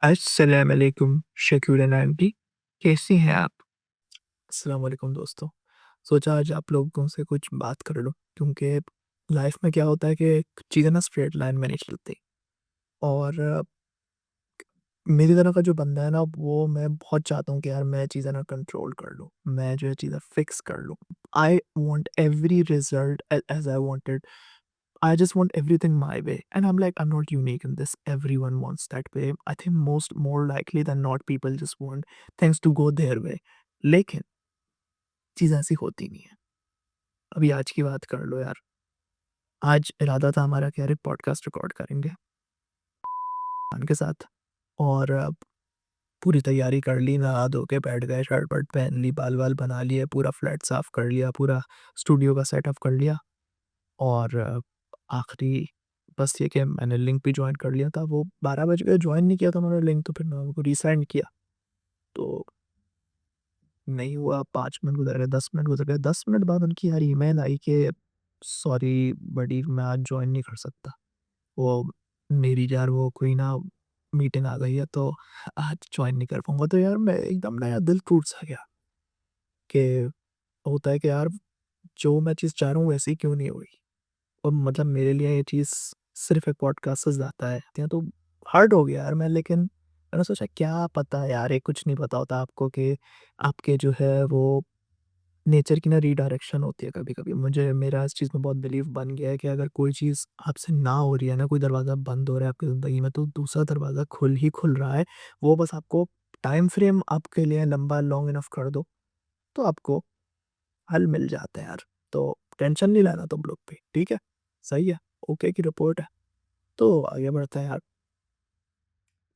अस्सलाम वालेकुम शकील आंटी, कैसी हैं आप? अस्सलाम वालेकुम दोस्तों। सोचा आज आप लोगों से कुछ बात कर लूँ क्योंकि लाइफ में क्या होता है कि चीज़ें ना स्ट्रेट लाइन में नहीं चलती और मेरी तरह का जो बंदा है ना वो मैं बहुत चाहता हूँ कि यार मैं चीज़ें ना कंट्रोल कर लूँ। मैं जो है चीज़ें फिक्स कर लूँ। I want every result as I wanted. I just want everything my way. And I'm like, I'm not unique in this. Everyone wants that way. I think most more likely than not people just want things to go their way. लेकिन चीज़ ऐसी होती नहीं है। अभी आज की बात कर लो यार। आज इरादा था हमारा कि यार एक पॉडकास्ट रिकॉर्ड करेंगे खान के साथ और पूरी तैयारी कर ली, नहा धो के बैठ गए, शर्ट-वर्ट पहन ली, बाल-वाल बना लिए, पूरा फ्लैट साफ कर लिया, पूरा स्टूडियो का सेटअप कर लिया और आखिरी बस ये कि मैंने लिंक भी जॉइन कर लिया था। वो 12 बज गए, जॉइन नहीं किया था मैंने लिंक, तो फिर मैं उनको रीसेंड किया, तो नहीं हुआ। 5 मिनट गुज़र गए, 10 मिनट गुज़र गए, 10 मिनट बाद उनकी यार ईमेल आई कि सॉरी बडी मैं आज जॉइन नहीं कर सकता। वो मेरी यार वो कोई ना मीटिंग आ गई है तो आज जॉइन नहीं कर पाऊँगा। तो यार मैं एकदम ना यार दिल टूट सा गया कि होता है कि यार जो मैं चीज़ चाह रहा हूँ वैसी क्यों नहीं हुई। और मतलब मेरे लिए ये चीज़ सिर्फ़ एक पॉडकास्ट से ज़्यादा है। या तो हर्ट हो गया यार मैं, लेकिन मैंने सोचा क्या पता यार, ये कुछ नहीं पता होता आपको कि आपके जो है वो नेचर की ना रीडायरेक्शन होती है कभी-कभी। मुझे मेरा इस चीज़ में बहुत बिलीव बन गया है कि अगर कोई चीज़ आपसे ना हो रही है ना, कोई दरवाज़ा बंद हो रहा है आपकी ज़िंदगी में, तो दूसरा दरवाज़ा खुल ही खुल रहा है। वो बस आपको टाइम फ्रेम आपके लिए लंबा लॉन्ग इनफ कर दो, तो आपको हल मिल जाता है यार। तो टेंशन नहीं लेना तुम लोग भी, ठीक है? सही है, ओके की रिपोर्ट है, तो आगे बढ़ते हैं यार।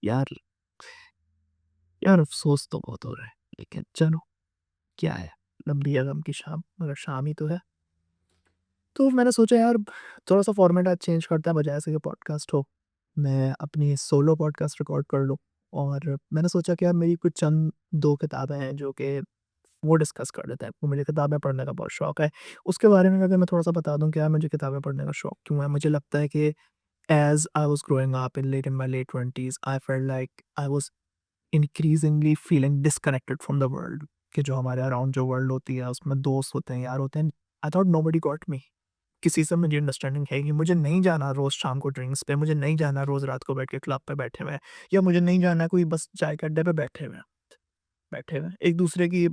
यार यार अफ़सोस तो बहुत हो रहा है, लेकिन चलो क्या है, लंबी है गम की शाम, मगर शाम ही तो है। तो मैंने सोचा यार थोड़ा-सा फ़ॉर्मेट आज चेंज करते हैं, बजाय इसके कि पॉडकास्ट हो, मैं अपनी सोलो पॉडकास्ट रिकॉर्ड कर लूँ। और मैंने सोचा कि यार मेरी कुछ चंद 2 किताबें हैं जो कि वो डिस्कस कर लेते हैं। तो मुझे किताबें पढ़ने का बहुत शौक है। उसके बारे में अगर मैं थोड़ा-सा बता दूँ कि यार मुझे किताबें पढ़ने का शौक क्यों है? मुझे लगता है कि as I was growing up in my late 20s I felt like I was increasingly feeling disconnected from the world, कि जो हमारे अराउंड जो वर्ल्ड होती है उसमें दोस्त होते हैं, यार होते हैं। I thought nobody got me. किसी से मेरी अंडरस्टैंडिंग है कि मुझे नहीं जाना रोज़ शाम को ड्रिंक्स पे, मुझे नहीं जाना रोज़ रात को बैठ के क्लब पे बैठे हुए हैं, या मुझे नहीं जाना कोई बस चाय के अड्डे पे बैठे हुए हैं, एक-दूसरे की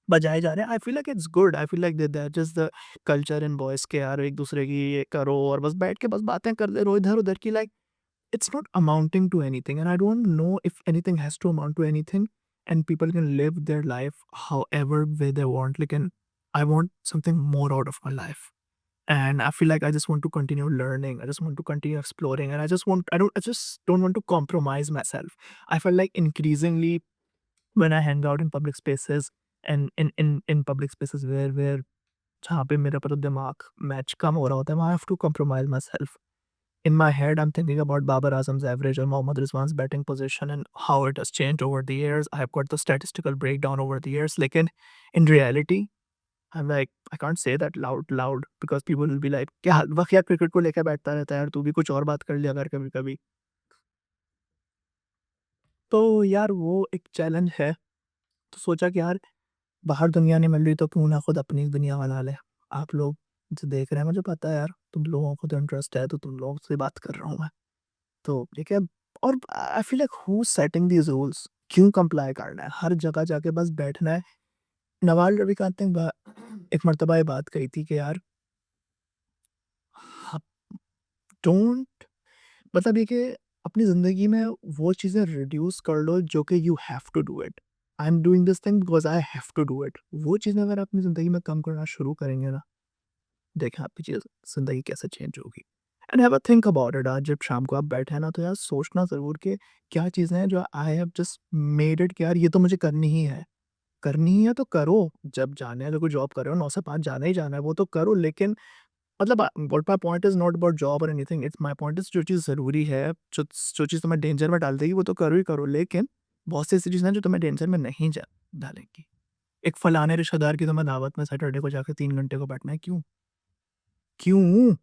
बजाए जा रहे हैं। आई feel like it's good, I feel like that is the culture in boys के यार, एक-दूसरे की ये करो और बस बैठ के बस बातें करते रहो इधर-उधर की, like it's not amounting to anything, and I don't know if anything has to amount to anything, and people can live their life however way they want, like, and I want something more out of my life, and I feel like I just want to continue learning, I just want to continue exploring, and I just don't want to compromise myself. I feel like increasingly when I hang out in public spaces, and in public spaces where जहाँ पे मेरा पूरा दिमाग match कम हो रहा होता है, I have to compromise myself. In my head, I'm thinking about Babar Azam's average or Mohammad Rizwan's batting position and how it has changed over the years. I've got the statistical breakdown over the years. Like in reality, I'm like, I can't say that loud because people will be like, क्या वक़िया cricket को लेके बैठता रहता है यार, तू भी कुछ और बात कर लिया कर कभी-कभी। तो यार वो एक चैलेंज है। तो सोचा कि यार बाहर दुनिया नहीं मिल रही तो क्यों ना खुद अपनी दुनिया बना लें। आप लोग जो देख रहे हैं मुझे पता है यार, तुम लोगों को तो इंटरेस्ट है, तो तुम लोगों से बात कर रहा हूँ मैं। तो ठीक है। और आई feel like who setting these rules? क्यों कंप्लाई करना है? हर जगह जाके बस बैठना है। नवाज़ रफ़ीकांत ने एक मर्तबा ये बात कही थी कि यार आप डोंट, मतलब ये कि अपनी ज़िंदगी में वो चीज़ें रिड्यूस कर लो जो कि you have to do it. I am doing this thing because I have to do it. वो चीज़ें अगर आप अपनी ज़िंदगी में कम करना शुरू करेंगे ना, देखें आपकी चीज़ ज़िंदगी कैसे चेंज होगी। And have a think about it. आज जब शाम को आप बैठे हैं ना, तो यार सोचना ज़रूर कि क्या चीज़ें हैं जो I have just made it कि यार ये तो मुझे करनी ही है। करनी ही है तो करो, जब जाना है, अगर कोई जॉब कर रहे हो 9 से 5 जाना ही जाना है, वो तो करो। लेकिन मतलब what my point is not about job or anything, it's my point is जो चीज़ ज़रूरी है, जो चीज़ तुम्हें डेंजर में डाल देगी वो तो करो ही करो। लेकिन बहुत सी ऐसी चीज़ें हैं जो तुम्हें डेंजर में नहीं जा डालेंगी। एक फलाने रिश्तेदार की तुम्हें दावत में सैटरडे को जाके 3 घंटे को बैठना है, क्यों? क्यों?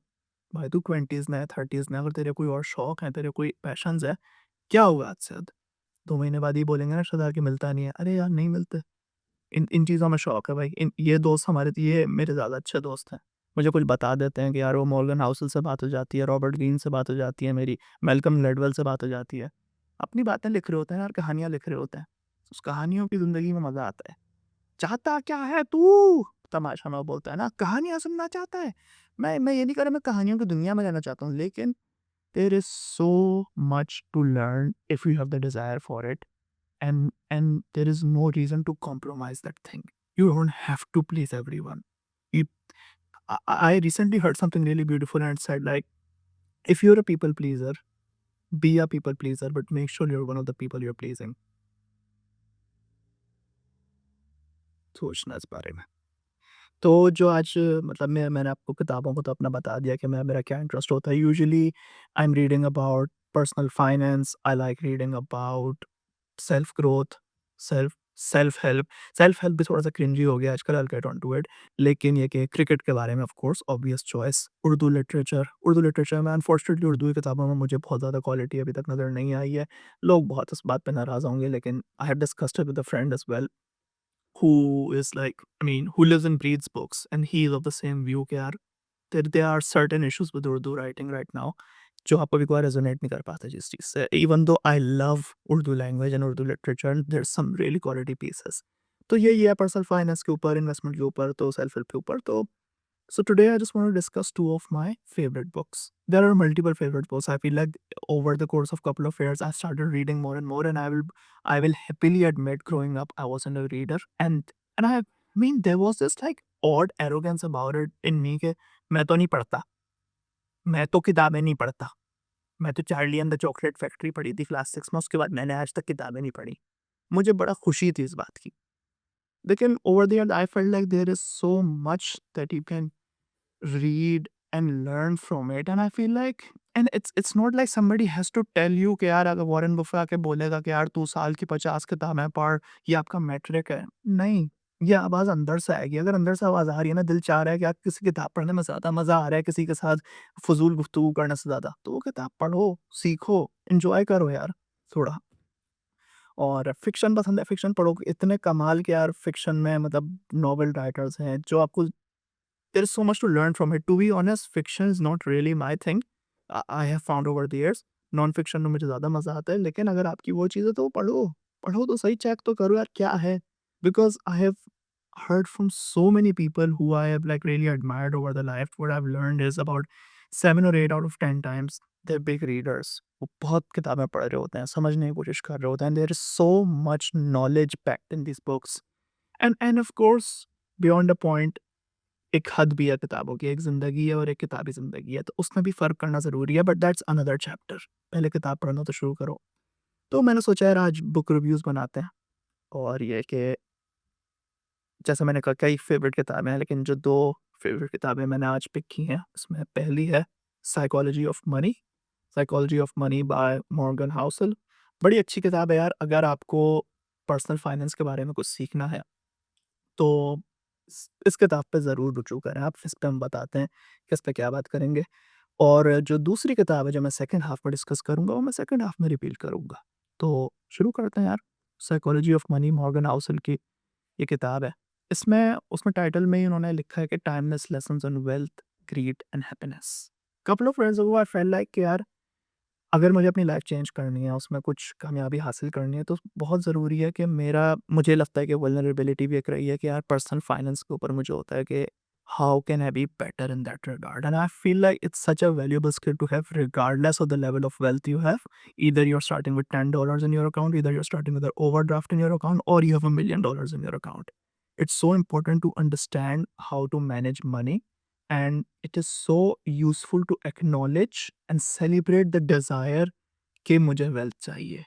भाई तू 20s में है, 30s में है, अगर तेरे कोई और शौक है, तेरे कोई पैशन्स है, क्या हुआ हद से ज़्यादा? 2 महीने बाद ये बोलेंगे ना रिश्तेदार कि मिलता नहीं है, अरे यार नहीं मिलते। इन इन चीज़ों में शौक है भाई। इन ये दोस्त हमारे ये मेरे ज़्यादा अच्छे दोस्त हैं। मुझे कुछ बता देते हैं कि यार वो मॉर्गन हाउसल से बात हो जाती है, रॉबर्ट ग्रीन से बात हो जाती है मेरी, मैल्कम ग्लैडवेल से बात हो जाती है। अपनी बातें लिख रहे होते हैं यार, कहानियाँ लिख रहे होते हैं। उस कहानियों की ज़िंदगी में मज़ा आता है। चाहता क्या है तू? तमाशा में वो बोलता है ना, कहानियाँ सुनना चाहता है? मैं ये नहीं कह रहा मैं कहानियों की दुनिया में रहना चाहता हूँ, लेकिन there is so much to learn if you have the desire for it. And there is no reason to compromise that thing. You don't have to please everyone. You, I recently heard something really beautiful and it said like, if you're a people pleaser, be a people pleaser, but make sure you're one of the people you're pleasing. सोचना इस बारे में। तो जो आज मतलब मैंने आपको किताबों को तो अपना बता दिया कि मैं मेरा क्या इंटरेस्ट होता है। Usually I am reading about personal finance, I like reading about self growth, self help. Self help भी थोड़ा-सा क्रिंजी हो गया आजकल, I will get on to it. लेकिन ये कि क्रिकेट के बारे में of course obvious choice. Urdu literature में अनफॉर्चुनेटली उर्दू की किताबों में मुझे बहुत ज़्यादा क्वालिटी अभी तक नज़र नहीं आई है। लोग बहुत इस बात पे नाराज़ होंगे लेकिन I have discussed it with a friend as well who is like I mean, who lives and breathes books and he is of the same view कि यार there are certain issues with Urdu writing right now जो आपको भी कोई resonate नहीं कर पाता जिस चीज़ से even though I love Urdu language and Urdu literature there some really quality pieces तो यही है पर्सनल फाइनेंस के ऊपर इन्वेस्टमेंट के ऊपर तो सेल्फ हेल्प के ऊपर तो so today I just want to discuss two of my favorite books. There are multiple favorite books. I feel like over the course of couple of years I started reading more and more and I will happily admit growing up I wasn't a reader and I mean there was this like odd arrogance about it in me कि मैं तो नहीं पढ़ता, मैं तो किताबें नहीं पढ़ता। मैं तो Charlie and the chocolate factory पढ़ी थी क्लास 6 में उसके बाद मैंने आज तक किताबें नहीं पढ़ी। मुझे बड़ा खुशी थी इस बात की। लेकिन over the year I felt like there is so much that you can read and learn from it and I feel like and it's not like somebody has to tell you कि यार अगर Warren Buffett आके बोलेगा कि यार तू साल की 50 किताबें पढ़ ये आपका मैट्रिक है नहीं ये आवाज़ अंदर से आएगी अगर अंदर से आवाज़ आ रही है ना दिल चाह रहा है कि आप किसी किताब पढ़ने में ज़्यादा मज़ा आ रहा है किसी के साथ फजूल गुफ्तगू करने से ज़्यादा तो वो किताब पढ़ो सीखो इंजॉय करो यार थोड़ा और फिक्शन पसंद है फिक्शन पढ़ो इतने कमाल के यार फिक्शन में मतलब नॉवल राइटर्स हैं जो आपको there is so much to learn from it. To be honest, fiction is not really my thing. I have found over the years. Non fiction में मुझे ज़्यादा मज़ा आता है लेकिन अगर आपकी वो चीज़ है तो पढ़ो पढ़ो तो सही चेक तो करो यार क्या है because I have heard from so many people who I have like really admired over the life. What I've learned is about 7 or 8 out of 10 times they're big readers. वो बहुत किताबें पढ़ रहे होते हैं समझने की कोशिश कर रहे होते हैं there is so much knowledge packed in these books and of course beyond a point एक हद भी है किताबों की, एक ज़िंदगी है और एक किताबी ज़िंदगी है, तो उसमें भी फ़र्क करना ज़रूरी है बट दैट्स अनदर चैप्टर। पहले किताब पढ़ना तो शुरू करो। तो मैंने सोचा यार आज बुक रिव्यूज़ बनाते हैं और ये कि जैसे मैंने कहा कई फ़ेवरेट किताबें हैं लेकिन जो 2 फ़ेवरेट किताबें मैंने आज पिक की हैं, उसमें पहली है psychology of money by Morgan Housel. बड़ी अच्छी किताब है यार अगर आपको पर्सनल फाइनेंस के बारे में कुछ सीखना है तो इस किताब पे ज़रूर रुजू करें आप, इस पे हम बताते हैं कि इस पे क्या बात करेंगे। और जो दूसरी किताब है जो मैं सेकंड हाफ़ में डिस्कस करूँगा वो मैं सेकंड हाफ़ में रिवील करूँगा। तो शुरू करते हैं यार, psychology of money Morgan Housel की ये किताब है। इसमें उसमें टाइटल में ही उन्होंने लिखा है कि timeless lessons on wealth, grid and happiness. Couple of years ago I felt like कि यार अगर मुझे अपनी लाइफ चेंज करनी है, उसमें कुछ कामयाबी हासिल करनी है, तो बहुत ज़रूरी है कि मुझे लगता है कि वल्नरेबिलिटी भी एक रही है कि यार पर्सनल फाइनेंस के ऊपर मुझे होता है कि how can I be better in that regard and I feel like it's such a valuable skill to have regardless of the level of wealth you have either you are starting with $10 in your account either you are starting with overdraft in your account or you have $1 million in your account it's so important to understand how to manage money and it is so useful to acknowledge and celebrate the desire कि मुझे wealth चाहिए।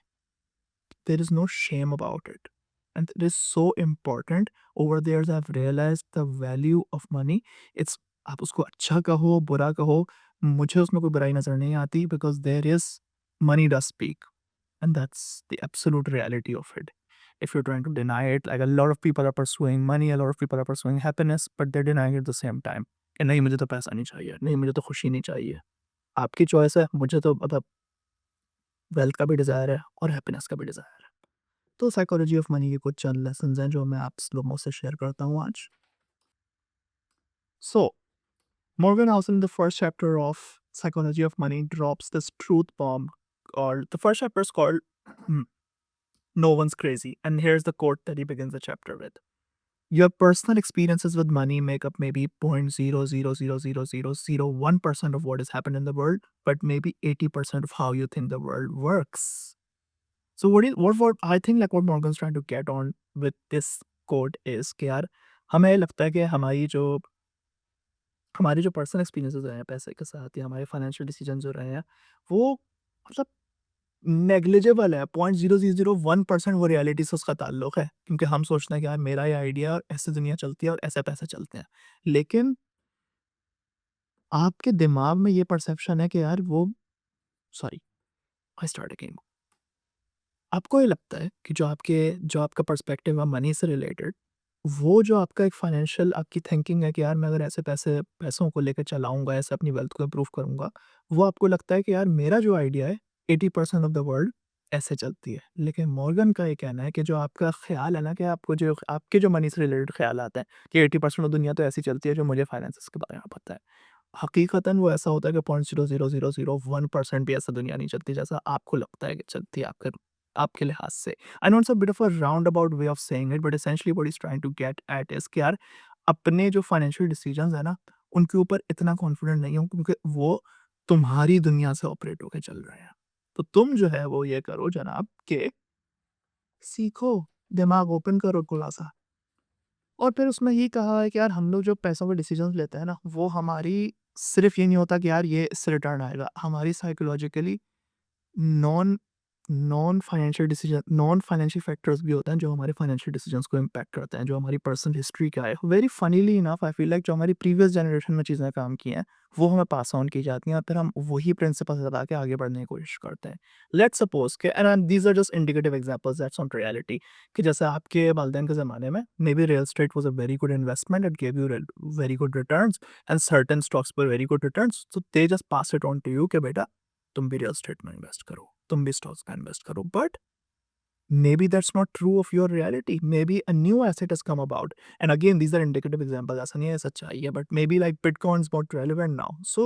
There is no shame about it. And it is so important. Over the years, I've realized the value of money. It's आप उसको अच्छा कहो, बुरा कहो, मुझे उसमें कोई बुराई नज़र नहीं आती because there is money does speak. And that's the absolute reality of it. If you're trying to deny it, like a lot of people are pursuing money, a lot of people are pursuing happiness, but they're denying it at the same time. कि नहीं मुझे तो पैसा नहीं चाहिए, नहीं मुझे तो खुशी नहीं चाहिए। आपकी चॉइस है, मुझे तो मतलब वेल्थ का भी डिज़ायर है और हैप्पीनेस का भी डिज़ायर है। तो साइकोलॉजी ऑफ मनी के कुछ चंद लेसन्स हैं जो मैं आप लोगों से शेयर करता हूँ आज। सो Morgan Housel in the first chapter of Psychology of Money drops this truth bomb, or the first chapter is called No One's Crazy. And here's the quote that he begins the chapter with: Your personal experiences with money make up maybe 0.0000001% of what has happened in the world, but maybe 80% of how you think the world works. So what I think like what Morgan's trying to get on with this quote is कि यार हमें लगता है कि हमारे जो personal experiences रहे हैं पैसे के साथ या हमारे फाइनेंशियल डिसीजन जो रहे हैं वो मतलब नेग्लिजिबल है, 0.0001% वो रियलिटी से उसका ताल्लुक है, क्योंकि हम सोचते हैं कि यार मेरा ये आइडिया और ऐसे दुनिया चलती है और ऐसे पैसे चलते हैं, लेकिन आपके दिमाग में ये परसेप्शन है कि यार वो सॉरी आई स्टार्ट अगेन। आपको ये लगता है कि जो आपका पर्सपेक्टिव है मनी से रिलेटेड, वो जो आपका एक फाइनेंशियल आपकी थिंकिंग है कि यार मैं अगर ऐसे पैसों को लेकर चलाऊँगा, ऐसे अपनी वेल्थ को इम्प्रूव करूँगा, वो आपको लगता है कि यार मेरा जो आइडिया है 80% ऑफ द वर्ल्ड ऐसे चलती है। लेकिन मॉर्गन का ये कहना है कि जो आपका ख़्याल है ना कि आपके जो मनी से रिलेटेड ख़्याल आते हैं कि 80% ऑफ दुनिया तो ऐसी चलती है जो मुझे फाइनेंसेस के बारे में पता है। हकीकतन वो ऐसा होता है कि 0.00001% भी ऐसा दुनिया नहीं चलती जैसा आपको लगता है कि चलती है आपके लिहाज से। I know it's a bit of a roundabout way of saying it, but essentially what he is trying to get at is कि यार अपने जो फाइनेंशियल डिसीजंस है ना उनके ऊपर इतना कॉन्फिडेंट नहीं हो, क्योंकि वो तुम्हारी दुनिया से ऑपरेट होके चल रहे हैं। तो तुम जो है वो ये करो जनाब कि सीखो, दिमाग ओपन करो थोड़ा सा। और फिर उसमें ये कहा है कि यार हम लोग जो पैसों के डिसीजंस लेते हैं ना, वो हमारी सिर्फ ये नहीं होता कि यार ये इससे रिटर्न आएगा, हमारी psychologically non non financial factors भी होते हैं जो हमारे फाइनेंशियल डिसीजंस को इम्पैक्ट करते हैं, जो हमारी पर्सनल हिस्ट्री का है। Very funnily enough I feel like जो हमारी प्रीवियस जनरेशन में चीज़ें काम की हैं वो हमें पास ऑन की जाती हैं और फिर हम वही प्रिंसिपल्स लगा के आगे बढ़ने की कोशिश करते हैं। लेट्स सपोज के and these are just indicative examples that's not reality, कि जैसे आपके वालिदैन के ज़माने में may be real estate was a very good investment, it gave you very good returns and certain stocks पर very good returns, so they just pass it on to you कि बेटा तुम भी रियल एस्टेट में invest करो, तुम भी stocks में इन्वेस्ट करो। But maybe that's not true of your reality. Maybe a new asset has come about, and again these are indicative examples, ऐसा नहीं है सच्चाई है, but maybe like bitcoin is more relevant now, so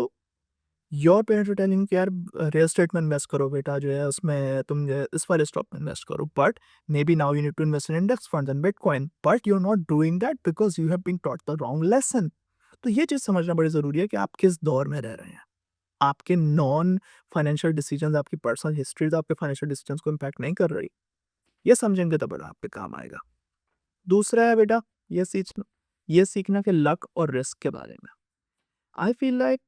your parents are telling कि यार real estate में invest करो बेटा, जो है उसमें तुम जो है इस वाले स्टॉक में इन्वेस्ट करो, but maybe now you need to invest in index funds and bitcoin, but you're not doing that because you have been taught the wrong lesson. तो ये चीज़ समझना बड़ी ज़रूरी है कि आप किस दौर में रह रहे हैं। आपके नॉन फाइनेंशियल डिसीजंस, आपकी पर्सनल हिस्ट्री तो आपके फाइनेंशियल डिसीजंस को इम्पैक्ट नहीं कर रही। ये समझेंगे तो बड़ा आप पे काम आएगा। दूसरा है बेटा ये सीखना कि लक और रिस्क के बारे में। आई feel like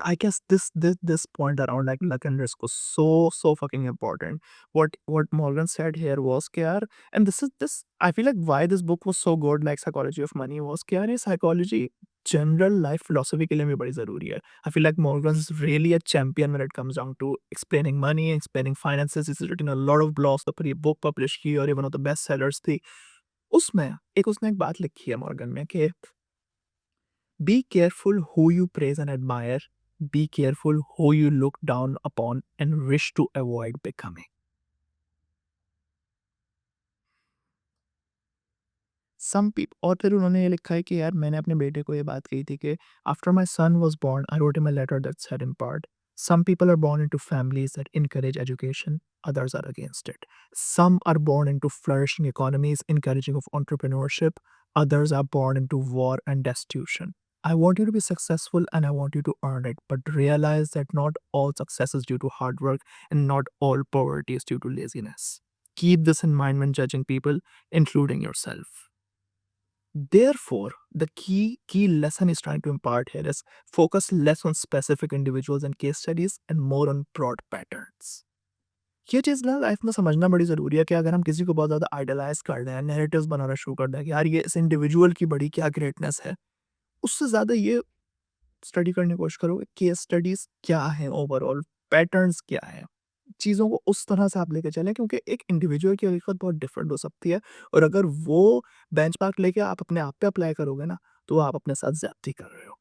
I guess this point around like luck and risk was so fucking important. What Morgan said here was कि यार, and this I feel like why this book was so good, like Psychology of Money, was कि यार ये psychology general life philosophy के लिए भी बड़ी ज़रूरी है। I feel like Morgan's really a champion when it comes down to explaining money, explaining finances. He's written a lot of blogs, पर ये book publish की और ये one of the best sellers थी। उसमें उसने एक बात लिखी है मॉर्गन में कि be careful who you praise and admire. Be careful who you look down upon and wish to avoid becoming. Some people, और फिर उन्होंने ये लिखा है कि यार मैंने अपने बेटे को ये बात कही थी कि after my son was born, I wrote him a letter that said in part, some people are born into families that encourage education, others are against it. Some are born into flourishing economies, encouraging of entrepreneurship, others are born into war and destitution. I want you to be successful and I want you to earn it, but realize that not all success is due to hard work and not all poverty is due to laziness. Keep this in mind when judging people, including yourself. Therefore, the key lesson is trying to impart here is focus less on specific individuals and case studies and more on broad patterns. ये चीज़ ना life में समझना बड़ी ज़रूरी है कि अगर हम किसी को बहुत ज़्यादा आइडलाइज़ कर दें, नैरेटिव्स बनाना शुरू कर दें कि यार ये इस इंडिविजुअल की बड़ी क्या ग्रेटनेस है, उससे ज़्यादा ये स्टडी करने की कोशिश करो कि केस स्टडीज़ क्या हैं ओवरऑल, पैटर्न्स क्या हैं। चीज़ों को उस तरह से आप लेके चलें, क्योंकि एक इंडिविजुअल की हकीकत बहुत डिफरेंट हो सकती है और अगर वो बेंचमार्क लेके आप अपने आप पे अप्लाई करोगे ना, तो आप अपने साथ ज़्यादती कर रहे हो।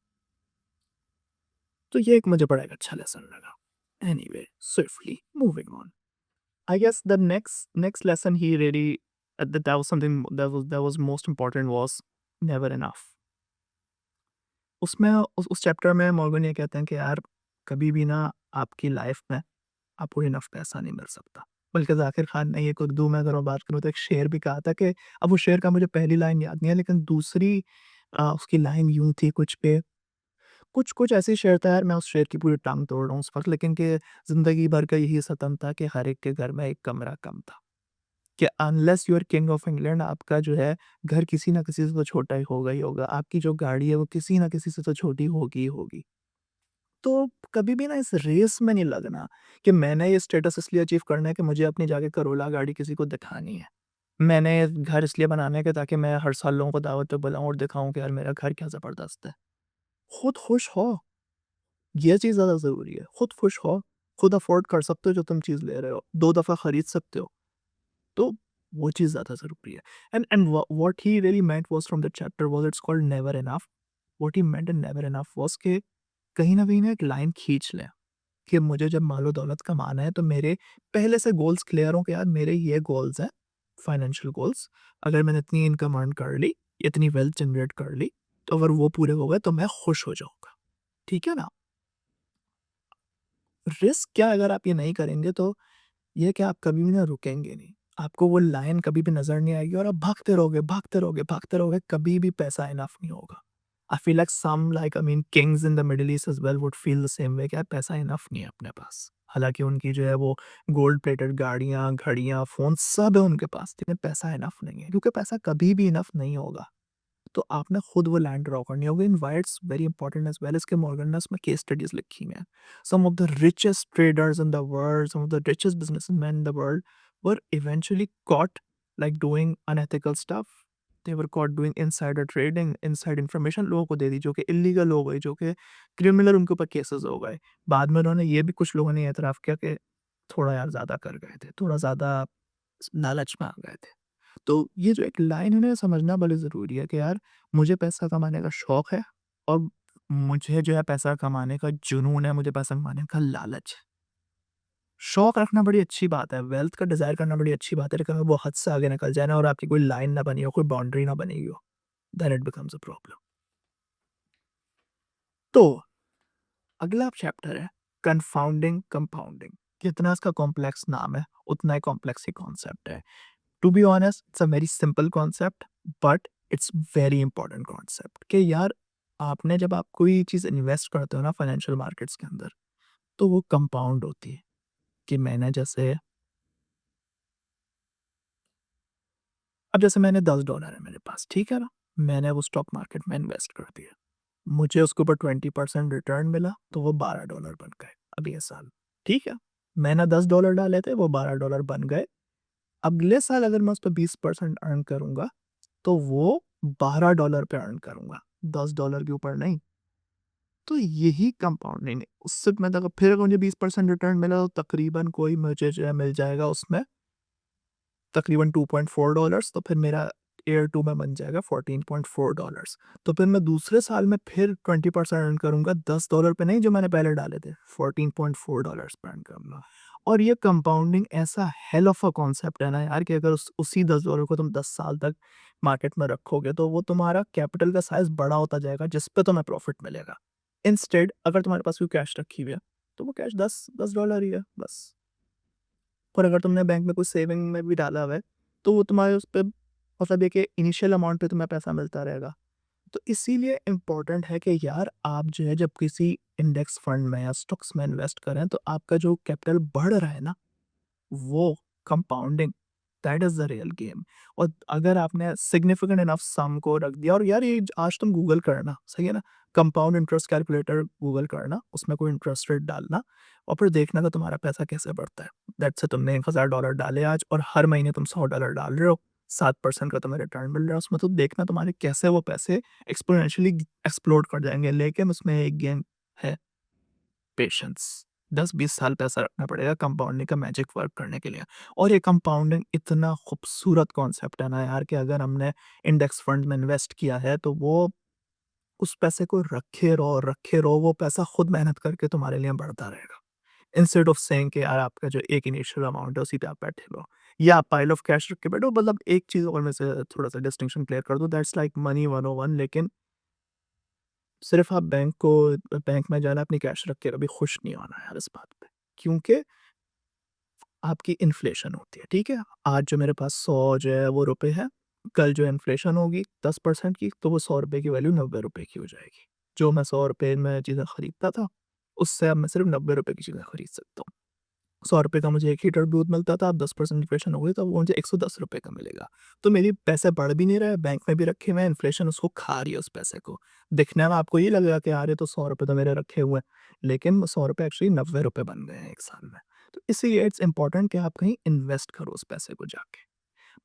तो ये एक मुझे बड़ा एक अच्छा लेसन लगा। Anyway, swiftly moving on. I guess the next lesson he really that was something that was most important was never enough. उसमें उस चैप्टर में मॉर्गन ये कहते हैं कि यार कभी भी ना आपकी लाइफ में आपको इनफ पैसा नहीं मिल सकता। बल्कि ज़ाकिर खान ने एक उर्दू में अगर मैं बात करूँ तो एक शेर भी कहा था कि अब वो शेर का मुझे पहली लाइन याद नहीं है लेकिन दूसरी उसकी लाइन यूँ थी कुछ पे कुछ ऐसे शेर था यार मैं उस शेर की पूरी टांग तोड़ रहा हूँ उस वक़्त लेकिन कि ज़िंदगी भर का यही सितम था कि हर एक के घर में एक कमरा कम था। कि unless you are king of England आपका जो है घर किसी न किसी से तो छोटा ही होगा। आपकी जो गाड़ी है वो किसी न किसी से तो छोटी होगी ही होगी। तो कभी भी ना इस रेस में नहीं लगना कि मैंने ये स्टेटस इसलिए अचीव करना है कि मुझे अपनी जाके करोला गाड़ी किसी को दिखानी है। मैंने ये घर इसलिए बनाना है कि ताकि मैं हर साल लोगों को दावत पे बुलाऊँ और दिखाऊँ कि यार मेरा घर क्या ज़बरदस्त है। खुद खुश हो, ये चीज़ ज़्यादा ज़रूरी है। खुद खुश हो, खुद अफ़ोर्ड कर सकते हो जो तुम चीज़ ले रहे हो, 2 दफ़ा खरीद सकते हो। तो वो चीज़ ज़्यादा ज़रूरी है। And what he really meant was from that chapter was it's called never enough. What he meant in never enough was कि कहीं न कहीं ना एक लाइन खींच लें कि मुझे जब मालो-दौलत कमाना है तो मेरे पहले से गोल्स क्लियर हों कि यार मेरे ये गोल्स हैं, फाइनेंशियल गोल्स। अगर मैंने इतनी इनकम अर्न कर ली, इतनी वेल्थ जनरेट कर ली, तो अगर वो पूरे हो गए तो मैं खुश हो जाऊँगा। ठीक है ना? रिस्क क्या अगर आप ये नहीं करेंगे तो ये कि आप कभी भी ना रुकेंगे नहीं। आपको वो लाइन कभी भी नज़र नहीं आएगी और आप भागते रहोगे, भागते रहोगे, भागते रहोगे, कभी भी पैसा इनफ नहीं होगा। I feel like some like I mean kings in the middle east as well would feel the same way कि यार पैसा इनफ नहीं है अपने पास। हालाँकि उनकी जो है वो गोल्ड प्लेटेड गाड़ियाँ, घड़ियाँ, फ़ोन सब है उनके पास, लेकिन पैसा इनफ नहीं है क्योंकि पैसा कभी भी इनफ नहीं होगा। तो आपने खुद वो लैंड ड्रॉ करनी होगी and why it's very important as well इसके मॉर्गन ने उसमें केस स्टडीज़ लिखी हुई हैं। Some of the richest traders in the world, some of the richest businessman in the world were eventually caught like doing unethical stuff. They were caught doing insider trading, inside information लोगों को दे दी जो कि illegal हो गई, जो कि criminal उनके ऊपर केसेस हो गए। बाद में उन्होंने ये भी कुछ लोगों ने एतराफ़ किया कि थोड़ा यार ज़्यादा कर गए थे, थोड़ा ज़्यादा लालच में आ गए थे। तो ये जो एक लाइन है ना ये समझना बड़ी ज़रूरी है कि यार मुझे पैसा कमाने का शौक है और मुझे जो है पैसा कमाने का जुनून है, मुझे पैसा कमाने का लालच है। शौक रखना बड़ी अच्छी बात है, वेल्थ का डिज़ायर करना बड़ी अच्छी बात है, लेकिन अगर वो हद से आगे निकल जाए ना और आपकी कोई लाइन ना बनी हो, कोई बाउंड्री ना बनी हो, then it becomes a problem. तो अगला चैप्टर है कन्फाउंडिंग कंपाउंडिंग। जितना इसका कॉम्प्लेक्स नाम है, उतना ही कॉम्प्लेक्स ही कॉन्सेप्ट है। To be honest it's a very simple concept but it's very important concept कि यार आपने जब आप कोई चीज़ इन्वेस्ट करते हो ना फाइनेंशियल मार्केट्स के अंदर तो वो कंपाउंड होती है कि मैंने जैसे अब जैसे मैंने $10 है मेरे पास ठीक है ना मैंने वो स्टॉक मार्केट में इन्वेस्ट कर दिया मुझे उसके ऊपर 20% रिटर्न मिला तो वो $12 बन गए अब ये साल ठीक है मैंने $10 डाले थे वो $12 बन गए अगले साल अगर मैं उस पर 20% अर्न करूंगा तो वो $12 पे अर्न करूँगा, $10 के ऊपर नहीं। तो यही कंपाउंडिंग है। उससे मतलब अगर फिर अगर मुझे 20% रिटर्न मिला तो तकरीबन कोई मुझे जो है मिल जाएगा उसमें तकरीबन $2.4 तो फिर मेरा ईयर 2 में बन जाएगा $14.4 तो फिर मैं दूसरे साल में फिर 20% अर्न करूँगा $10 पे नहीं जो मैंने पहले डाले थे, $14.4 पे अर्न करूँगा। और ये कंपाउंडिंग ऐसा हेल ऑफ अ कॉन्सेप्ट है ना यार कि अगर उसी $10 को तुम 10 साल तक मार्केट में रखोगे तो वो तुम्हारा कैपिटल का साइज़ बड़ा होता जाएगा जिस पे तुम्हें प्रॉफिट मिलेगा। इंस्टेड अगर तुम्हारे पास कोई कैश रखी हुई है, तो वो कैश $10 ही है बस। और अगर तुमने बैंक में कुछ सेविंग में भी डाला हुआ है, तो वो तुम्हारे उस पे मतलब ये कि इनिशियल अमाउंट पे तुम्हें पैसा मिलता रहेगा। तो इसीलिए इम्पोर्टेंट है कि यार आप जो है जब किसी इंडेक्स फंड में या स्टॉक्स में इन्वेस्ट करें तो आपका जो कैपिटल बढ़ रहा है ना वो compounding that is the real game. और अगर आपने सिग्निफिकेंट इनफ सम को रख दिया और यार ये आज तुम गूगल करना, सही है ना? कंपाउंड इंटरेस्ट कैलकुलेटर गूगल करना, उसमें कोई इंटरेस्ट रेट डालना और फिर देखना कि तुम्हारा पैसा कैसे बढ़ता है। दैट्स से तुमने $1000 डाले आज और हर महीने तुम $100 डाल रहे हो, 7% का तुम्हें रिटर्न मिल रहा है उसमें तो देखना तुम्हारे कैसे वो पैसे एक्स्पोनेंशियली एक्सप्लोड कर जाएँगे। लेकिन उसमें एक गेम है पेशेंस 10-20 साल पैसा रखना पड़ेगा कंपाउंडिंग का मैजिक वर्क करने के लिए। और ये कंपाउंडिंग इतना खूबसूरत कॉन्सेप्ट है ना यार कि अगर हमने इंडेक्स फंड में इन्वेस्ट किया है तो वो उस पैसे को रखे रहो, वो पैसा खुद मेहनत करके तुम्हारे लिए बढ़ता रहेगा। इंस्टेड ऑफ सेइंग कि यार आपका जो एक इनिशियल अमाउंट है उसी पे आप बैठे रहो या आप पाइल ऑफ कैश रख के बैठो। मतलब एक चीज़ और मैं से थोड़ा-सा डिस्टिंक्शन क्लियर कर दूँ, दैट्स लाइक मनी 101। लेकिन सिर्फ़ आप बैंक में जाना अपनी कैश रख के कभी खुश नहीं होना यार इस बात पे। क्योंकि आपकी इन्फ्लेशन होती है, ठीक है? आज जो मेरे पास 100 जो है वो रुपए है, कल जो इन्फ्लेशन होगी 10% की, तो वो ₹100 की वैल्यू ₹90 की हो जाएगी। जो मैं ₹100 में चीज़ें खरीदता था, उससे अब मैं सिर्फ़ ₹90 की चीज़ें खरीद सकता हूँ। ₹100 का मुझे 1 लीटर दूध मिलता था, अब 10% इन्फ्लेशन हो गई तो अब वो मुझे ₹110 का मिलेगा। तो मेरी पैसे बढ़ भी नहीं रहे, बैंक में भी रखे हुए हैं, इन्फ्लेशन उसको खा रही है उस पैसे को। दिखने में आपको ये लगेगा कि यार ये तो ₹100 तो मेरे रखे हुए हैं, लेकिन वो ₹100 एक्चुअली ₹90 बन गए हैं 1 साल में। तो इसीलिए इट्स इम्पोर्टेंट कि आप कहीं इन्वेस्ट करो उस पैसे को जाके।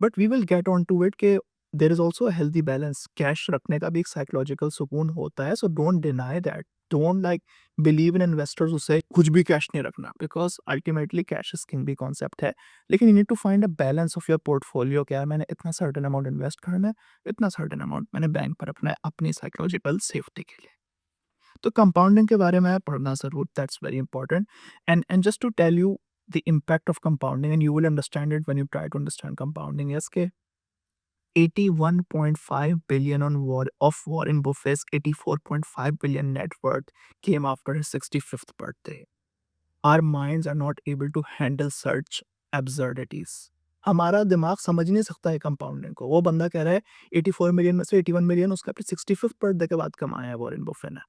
But we will get on to it कि there is also a healthy balance. Cash रखने का भी एक साइकोलॉजिकल सुकून होता है, so don't deny that. Don't like believe in investors उसे कुछ भी कैश नहीं रखना, because ultimately cash is king भी कॉन्सेप्ट है। लेकिन you need to find a balance of your portfolio. क्या है, मैंने इतना सर्टेन अमाउंट इन्वेस्ट करना है, इतना सर्टेन अमाउंट मैंने बैंक पर रखना है अपनी साइकोलॉजिकल सेफ्टी के लिए। तो कंपाउंडिंग के बारे में पढ़ना ज़रूर, that's very important. And just to tell you the impact of compounding, and you will understand it when you try to understand compounding, is ke 81.5 billion of Warren Buffett's 84.5 billion net worth came after his 65th birthday. Our minds are not able to handle such absurdities. हमारा दिमाग समझ नहीं सकता है compounding को। वो बंदा कह रहा है 84 मिलियन में से 81 मिलियन उसका अपने 65th बर्थडे के बाद कमाया है वॉरेन बफे ने।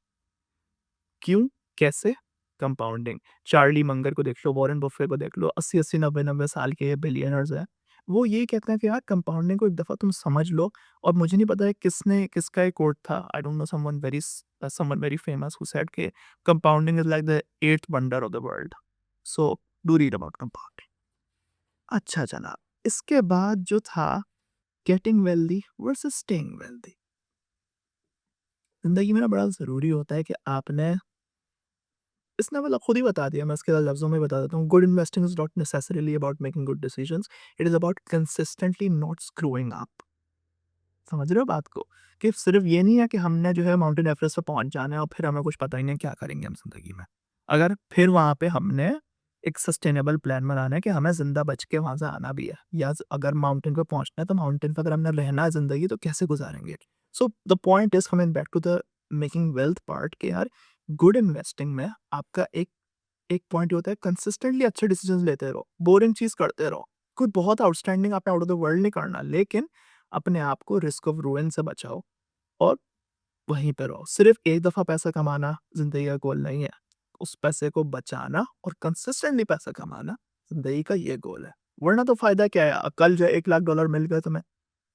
क्यों? कैसे? कंपाउंडिंग। चार्ली मंगर को देख लो, वॉरेन बफे को देख लो, 80-80, 90-90 साल के ये बिलियनर्स हैं। वो ये कहते हैं कि यार कंपाउंडिंग को एक दफ़ा तुम समझ लो। और मुझे नहीं पता है किसका ये कोट था। I don't know, someone very famous who said कि compounding is like the 8th wonder of the world. So do read about compounding. अच्छा जनाब, इसके बाद जो था getting wealthy versus staying wealthy. ज़िंदगी में ना बड़ा ज़रूरी होता है कि आपने, इसने मतलब खुद ही बता दिया, मैं इसके लफ्ज़ों में बता देता हूँ। Good investing is not necessarily about making good decisions, it is about consistently not screwing up. समझ रहे हो बात को? कि सिर्फ़ ये नहीं है कि हमने जो है माउंटेन एवरेस्ट पे पहुँच जाना है और फिर हमें कुछ पता ही नहीं है क्या करेंगे हम ज़िंदगी में। अगर फिर वहाँ पे हमने एक सस्टेनेबल प्लान बनाना है कि हमें ज़िंदा बच के वहाँ से आना भी है, या अगर माउंटेन पे पहुँचना है तो माउंटेन पे अगर हमने रहना है ज़िंदगी तो कैसे गुज़ारेंगे? So the point is coming back to the making wealth part, कि यार गुड इन्वेस्टिंग में आपका एक एक पॉइंट ये होता है, कंसिस्टेंटली अच्छे डिसीजंस लेते रहो, बोरिंग चीज़ करते रहो। कोई बहुत आउटस्टैंडिंग आपने आउट ऑफ द वर्ल्ड नहीं करना, लेकिन अपने आप को रिस्क ऑफ रुइन से बचाओ और वहीं पे रहो। सिर्फ़ एक दफ़ा पैसा कमाना ज़िंदगी का गोल नहीं है। उस पैसे को बचाना और कंसिस्टेंटली पैसा कमाना ज़िंदगी का ये गोल है। वरना तो फ़ायदा क्या है? कल जो है $1,00,000 मिल गए तुम्हें,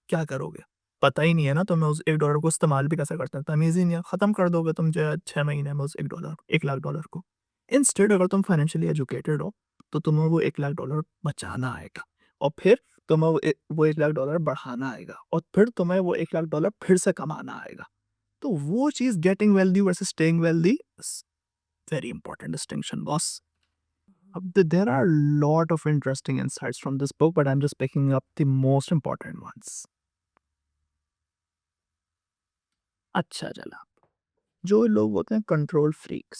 क्या करोगे? पता ही नहीं है ना तुम्हें उस $1 को इस्तेमाल भी कैसे करते हैं, तमीज़ ही नहीं है, ख़त्म कर दोगे तुम जो है 6 महीने में उस $1,00,000 को। इंस्टेड अगर तुम फाइनेंशियली एजुकेटेड हो, तो तुम्हें वो $1,00,000 बचाना आएगा और फिर तुम्हें वो $1,00,000 बढ़ाना आएगा और फिर तुम्हें वो $1,00,000 फिर से कमाना आएगा। तो वो चीज़, getting wealthy versus staying wealthy, is very important distinction boss. अब there are lot of interesting insights from this book, but I am just picking up the most important ones. अच्छा चला, जो लोग होते हैं कंट्रोल फ्रीक्स,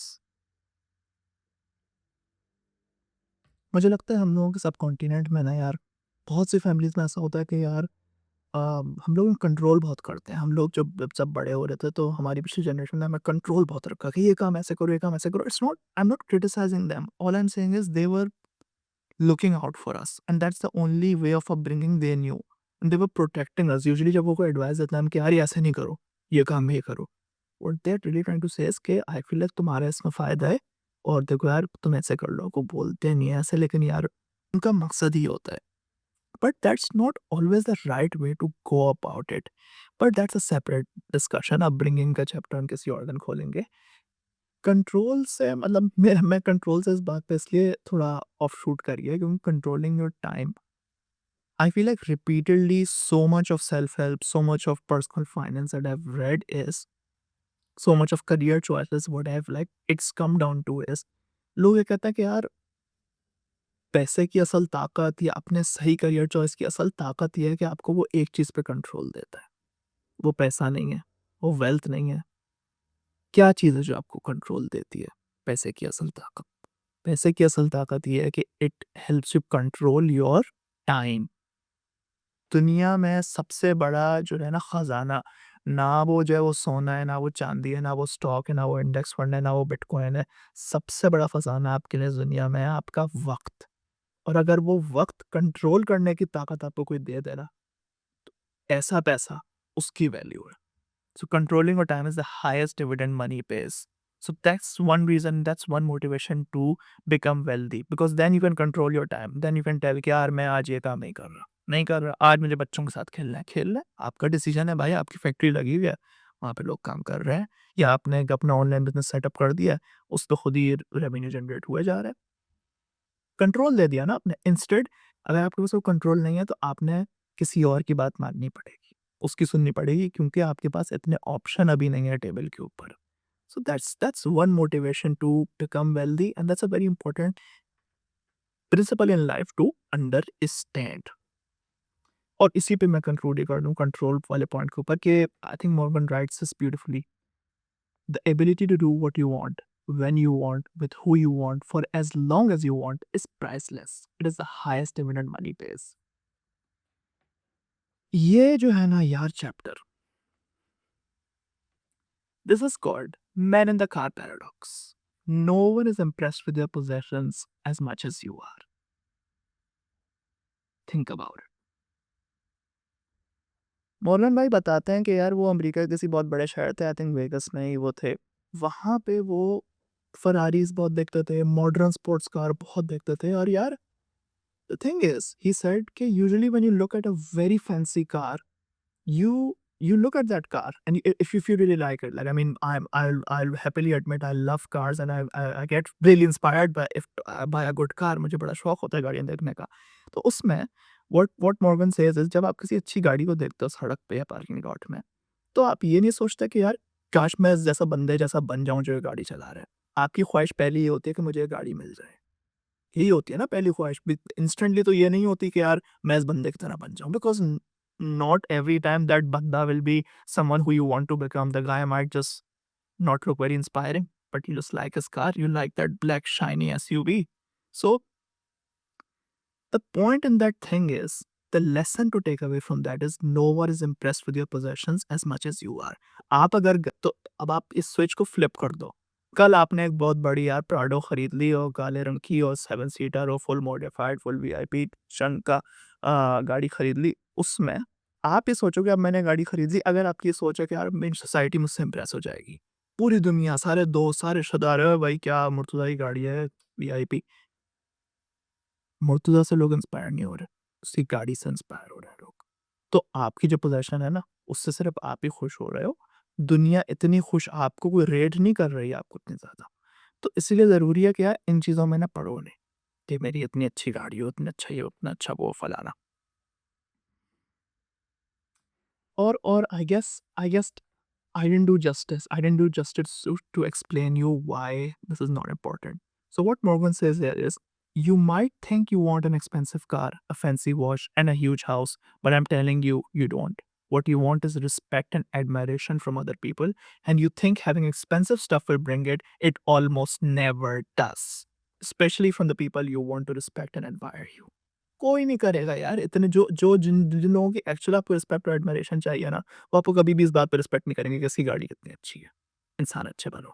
मुझे लगता है हम लोगों के सबकॉन्टिनेंट में ना यार, बहुत सी फैमिलीज़ में ऐसा होता है कि यार हम लोग कंट्रोल बहुत करते हैं। हम लोग जब बड़े हो रहे थे तो हमारी पिछली जनरेशन ने हमें कंट्रोल बहुत रखा कि ये काम ऐसे करो, ये काम ऐसे करो। It's not, I am not criticising them, all I am saying is they were looking out for us and that's the only way of upbringing they knew. They were protecting us. Usually जब वो कोई advice देते हैं हम कि यार ये ऐसे नहीं करो, ये काम ये करो। What they are really trying to say is कि आई फील लाइक तुम्हारा इसमें फ़ायदा है और देखो यार तुम ऐसे कर लो। वो बोलते नहीं है ऐसे, लेकिन यार उनका मकसद ही होता है। But that's not always the right way to go about it. But that's a separate discussion. Upbringing का चैप्टर हम किसी और दिन खोलेंगे। कंट्रोल से मतलब मैं कंट्रोल से इस बात पे इसलिए थोड़ा ऑफ शूट करी है क्योंकि controlling your time, I feel like repeatedly so much of self help, so much of personal finance that I have read is, so much of career choices what I have like it's come down two is, लोग ये कहते हैं कि यार पैसे की असल ताकत या अपने सही करियर चॉइस की असल ताकत ये है कि आपको वो एक चीज़ पे कंट्रोल देता है। वो पैसा नहीं है, वो वेल्थ नहीं है। क्या चीज़ है जो आपको कंट्रोल देती है? पैसे की असल ताकत। पैसे की असल ताकत ये है कि it helps you control your time. दुनिया में सबसे बड़ा जो है ना खजाना, ना वो जो है वो सोना है, ना वो चांदी है, ना वो स्टॉक है, ना वो इंडेक्स फंड है, ना वो बिटकॉइन है। सबसे बड़ा खजाना आपके लिए इस दुनिया में है आपका वक्त। और अगर वो वक्त कंट्रोल करने की ताकत आपको कोई दे दे ना, ऐसा पैसा उसकी वैल्यू है। So controlling your time is the highest dividend money pays. So that's one reason, that's one motivation to become wealthy, because then you can control your time. Then you can tell कि यार मैं आज ये काम नहीं कर रहा, नहीं कर रहा, आज मुझे बच्चों के साथ खेलना है, खेलना है, आपका डिसीजन है भाई, आपकी फैक्ट्री लगी हुई है, वहाँ पे लोग काम कर रहे हैं, या आपने एक अपना ऑनलाइन बिजनेस सेटअप कर दिया है, उस पे खुद ही रेवेन्यू जनरेट हुए जा रहा है। कंट्रोल दे दिया ना आपने। इंस्टेड अगर आपके पास वो कंट्रोल नहीं है तो आपने किसी और की बात माननी पड़ेगी, उसकी सुननी पड़ेगी, क्योंकि आपके पास इतने ऑप्शन अभी नहीं है टेबल के ऊपर। So that's one motivation to become wealthy, and that's a very important principle in life to understand. और इसी पे मैं कंक्लूड कर दूं कंट्रोल वाले पॉइंट के ऊपर कि I think Morgan rights this beautifully: the ability to do what you want, when you want, with who you want, for as long as you want is priceless. It is the highest dividend money pays. ये जो है ना यार chapter, this is called Man in the Car Paradox. No one is impressed with their possessions as much as you are. Think about it. Morgan भाई बताते हैं कि यार वो अमेरिका के किसी बहुत बड़े शहर थे, आई थिंक वेगस में ही वो थे। वहाँ पे वो फरारीज बहुत देखते थे, मॉडर्न स्पोर्ट्स कार बहुत देखते थे। और यार the thing is, he said कि usually when you look at a very fancy car, you look at that car and if you really like it, like I mean I'll happily admit I love cars, and I get really inspired by if I buy a good car, मुझे बड़ा शौक होता है गाड़ियाँ देखने का। तो उसमें what Morgan says is, जब आप किसी अच्छी गाड़ी को देखते हो सड़क पे या पार्किंग लॉट में, तो आप ये नहीं सोचते कि यार काश मैं इस जैसा बंदे जैसा बन जाऊं जो ये गाड़ी चला रहा है। आपकी ख्वाहिश पहले ये होती है कि मुझे ये गाड़ी मिल जाए, यही होती है ना पहली ख्वाहिश भी। इंस्टेंटली तो ये नहीं होती कि यार मैं इस बंदे की तरह बन जाऊं, because not every time that बंदा will be someone who you want to become. The guy might just not look very inspiring, but you just like his car, you like that black shiny SUV. So the point in that thing is, the lesson to take away from that is no one is impressed with your possessions as much as you are. आप अगर तो अब आप इस switch को flip कर दो। कल आपने एक बहुत बड़ी यार प्राडो खरीद ली और काले रंग की और 7 सीटर और फुल मॉडिफाइड फुल वीआईपी शन का गाड़ी खरीद ली। उसमें आप ये सोचोगे अब मैंने गाड़ी खरीद ली, अगर आपकी ये सोच है कि यार मेरी सोसाइटी मुझसे इम्प्रेस हो जाएगी, पूरी दुनिया सारे दोस्त सारे रिश्तेदार, "अरे भाई क्या मुर्तज़ा की गाड़ी है वीआईपी"। मुर्तज़ा से लोग इंस्पायर नहीं हो रहे, उसकी गाड़ी से इंस्पायर हो रहे हैं लोग। तो आपकी जो पोज़ेशन है ना, उससे सिर्फ़ आप ही खुश हो रहे हो। दुनिया इतनी खुश आपको कोई रेट नहीं कर रही है आपको इतनी ज़्यादा। तो इसीलिए ज़रूरी है कि यार इन चीज़ों में ना पड़ो नहीं, कि मेरी इतनी अच्छी गाड़ी हो, इतना अच्छा ये हो, इतना अच्छा वो फलाना। और I guess I didn't do justice to explain you why this is not important. So what Morgan says here is, you might think you want an expensive car, a fancy watch, and a huge house, but I'm telling you, you don't. What you want is respect and admiration from other people, and you think having expensive stuff will bring it. It almost never does. Especially from the people you want to respect and admire you. कोई नहीं करेगा यार इतने जो जो जिन जिन लोगों की actually आपको रिस्पेक्ट और एडमिरेशन चाहिए ना, वो आपको कभी भी इस बात पे रिस्पेक्ट नहीं करेंगे कि इसकी गाड़ी कितनी अच्छी है। इंसान अच्छे बनो।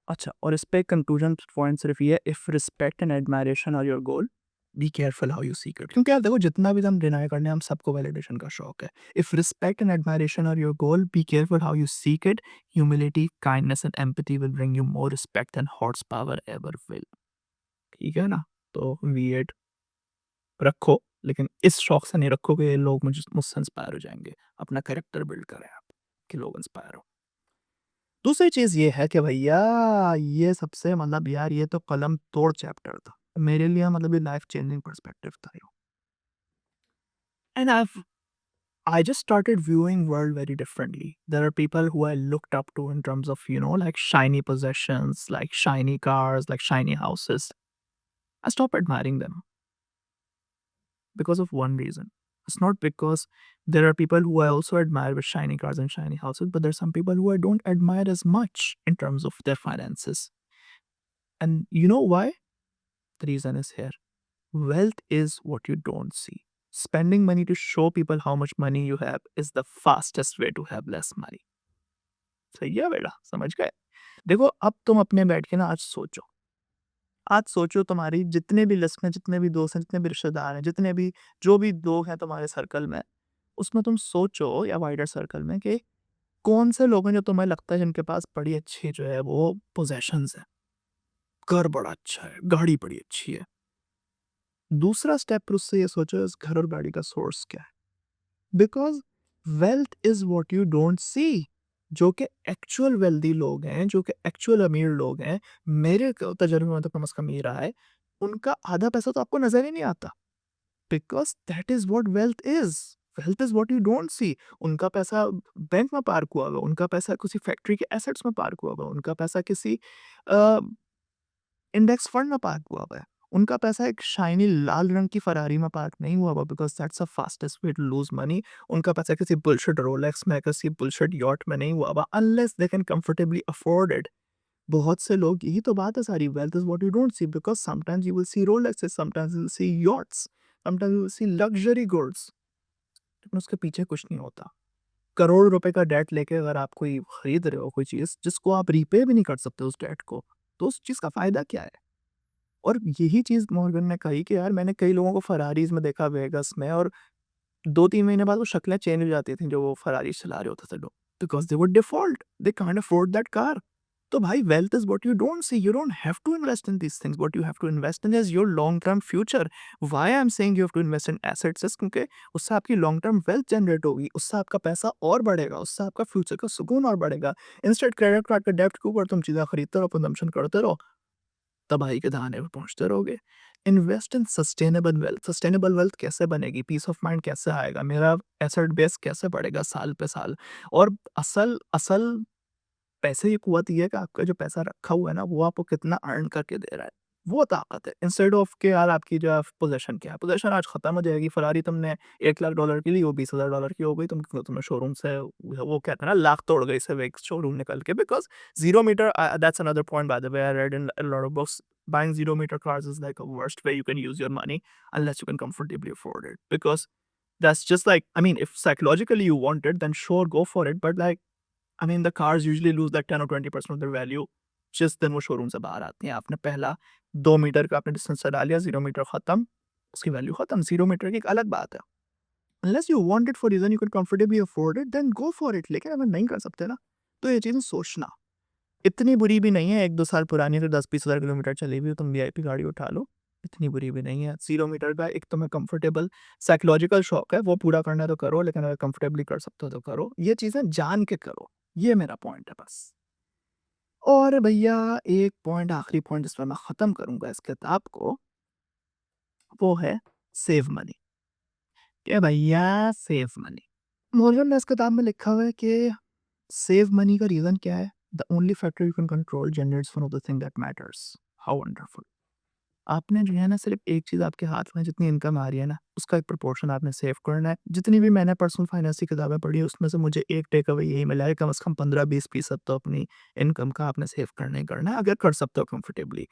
अच्छा, और इस पे कंक्लूजन पॉइंट सिर्फ ये है, if respect and admiration are your goal, be careful how you seek it. क्योंकि यार देखो जितना भी हम डिनाई करने हम सबको वैलिडेशन का शौक है। If respect and admiration are your goal, be careful how you seek it. Humility, kindness and empathy will bring you more respect and horsepower ever will. ठीक है ना? तो वी इट रखो, लेकिन इस शौक से नहीं रखो कि लोग मुझसे इंस्पायर हो जाएँगे। अपना कैरेक्टर बिल्ड करें आप, कि लोग इंस्पायर हों। दूसरी चीज़ ये है कि भैया ये सबसे मतलब यार ये तो कलम तोड़ चैप्टर था। मेरे लिए मतलब ये लाइफ चेंजिंग पर्सपेक्टिव था ये। And I just started viewing world very differently. There are people who I looked up to in terms of, like shiny possessions, like shiny cars, like shiny houses. I stopped admiring them because of one reason. It's not because there are people who I also admire with shiny cars and shiny houses, but there's some people who I don't admire as much in terms of their finances. And you know why? The reason is here. Wealth is what you don't see. Spending money to show people how much money you have is the fastest way to have less money. सही है बेटा, समझ गए? देखो अब तुम अपने बैठ के ना आज सोचो तुम्हारी जितने भी लिस्ट में जितने भी दोस्त हैं, जितने भी रिश्तेदार हैं, जितने भी जो भी लोग हैं तुम्हारे सर्कल में, उसमें तुम सोचो या वाइडर सर्कल में कि कौन से लोग हैं जो तुम्हें लगता है जिनके पास बड़ी अच्छी जो है वो पोज़ेशंस हैं। घर बड़ा अच्छा है, गाड़ी बड़ी अच्छी है। दूसरा स्टेप फिर उससे ये सोचो इस घर और गाड़ी का सोर्स क्या है? Because wealth is what you don't सी। जो कि एक्चुअल वेल्दी लोग हैं, जो कि एक्चुअल अमीर लोग हैं, मेरे तजुर्बे में तो कम से कम ये रहा है, उनका आधा पैसा तो आपको नज़र ही नहीं आता। Because that is what wealth is. Wealth is what you don't सी। उनका पैसा बैंक में पार्क हुआ होगा, उनका पैसा किसी फैक्ट्री के एसेट्स में पार्क हुआ होगा, उनका पैसा किसी अ, इंडेक्स फंड में पार्क हुआ हुआ है। उनका पैसा एक शाइनी लाल रंग की फ़रारी में पार्क नहीं हुआ हुआ because that's the fastest way to lose money. उनका पैसा किसी बुलशिट रोलेक्स में, किसी बुलशिट यॉट में नहीं हुआ हुआ unless they can comfortably afford it. बहुत से लोग यही तो बात है सारी, wealth is what you don't see because sometimes you will see Rolexes, sometimes you will see yachts, sometimes you will see luxury goods, लेकिन उसके पीछे कुछ नहीं होता। करोड़ रुपए का डेट लेके अगर आप कोई खरीद रहे हो कोई चीज़ जिसको आप रीपे भी नहीं कर सकते उस डेट को, तो उस चीज़ का फ़ायदा क्या है? और यही चीज़ मॉर्गन ने कही कि यार मैंने कई लोगों को फरारीज़ में देखा वेगास में और 2-3 महीने बाद वो शक्लें चेंज हो जाती थी जो वो फरारीज़ चला रहे होते थे लोग। Because they were default, they can't afford that car. तो भाई wealth is what you don't see, you don't have to invest in these things, what you have to invest in is your long term future. Why I am saying you have to invest in assets is क्योंकि उससे आपकी long term wealth generate होगी, उससे आपका पैसा और बढ़ेगा, उससे आपका फ्यूचर का सुकून और बढ़ेगा। इंस्टेड क्रेडिट कार्ड के डेब्ट के ऊपर तुम चीज़ें खरीदते रहो, कंज़म्पशन करते रहो, तबाही के दहाने पे पहुँचते रहोगे। इन्वेस्ट इन सस्टेनेबल वेल्थ कैसे बनेगी? पीस ऑफ माइंड कैसे आएगा? मेरा एसेट बेस कैसे बढ़ेगा साल पे साल? और असल असल पैसे की कुव्वत ये है कि आपका जो पैसा रखा हुआ है ना, वो आपको कितना अर्न करके दे रहा है, वो ताकत है। इंस्टेड ऑफ कि यार आपकी जो है पोज़ीशन क्या है? पोज़ीशन आज खत्म हो जाएगी, फरारी तुमने $1,00,000 की ली, वो $20,000 की हो गई, तुम्हें शोरूम से वो कहते हैं ना लाख तोड़ गई से एक शोरूम निकल के because 0 metre that's another point by the way I read in a lot of books, buying 0 meter cars is like a worst way you can use your money unless you can comfortably afford it because that's just like, I mean, if psychologically you want it, then sure, go for it, but like I mean, the cars usually lose like 10 or 20% of their value जिस दिन वो showroom से बाहर आती हैं। आपने पहला 2 metre का आपने डिस्टेंस चला लिया, 0 मीटर खत्म, उसकी वैल्यू खत्म। 0 मीटर की एक अलग बात है। Unless you want it for reason you can comfortably afford it, then go for it. लेकिन अगर नहीं कर सकते ना, तो ये चीज़ें सोचना। इतनी बुरी भी नहीं है, 1-2 साल पुरानी अगर 10-20 हज़ार किलोमीटर चली हुई हो, तुम वीआईपी गाड़ी उठा लो, इतनी बुरी भी नहीं है। 0 मीटर का एक तुम्हें कंफर्टेबल साइकोलॉजिकल शौक है, वो पूरा करना है तो करो, लेकिन अगर कंफर्टेबली कर सकते हो तो करो। ये चीज़ें जान के करो, ये मेरा पॉइंट है बस। और भैया एक पॉइंट आखिरी पॉइंट जिस पे मैं ख़त्म करूँगा इस किताब को, वो है सेव मनी। कि भैया सेव मनी। मॉर्गन ने इस किताब में लिखा हुआ है कि सेव मनी का रीज़न क्या है? The only factor you can control generates one of the thing that matters. How wonderful! आपने जो है ना सिर्फ़ एक चीज़ आपके हाथ में जितनी इनकम आ रही है ना, उसका एक प्रोपोर्शन आपने सेव करना है। जितनी भी मैंने पर्सनल फाइनेंस की किताबें पढ़ी है, उसमें से मुझे एक टेक अवे यही मिला है, कम से कम 15-20% तो अपनी इनकम का आपने सेव करना ही करना है, अगर कर सकते हो कंफर्टेबली।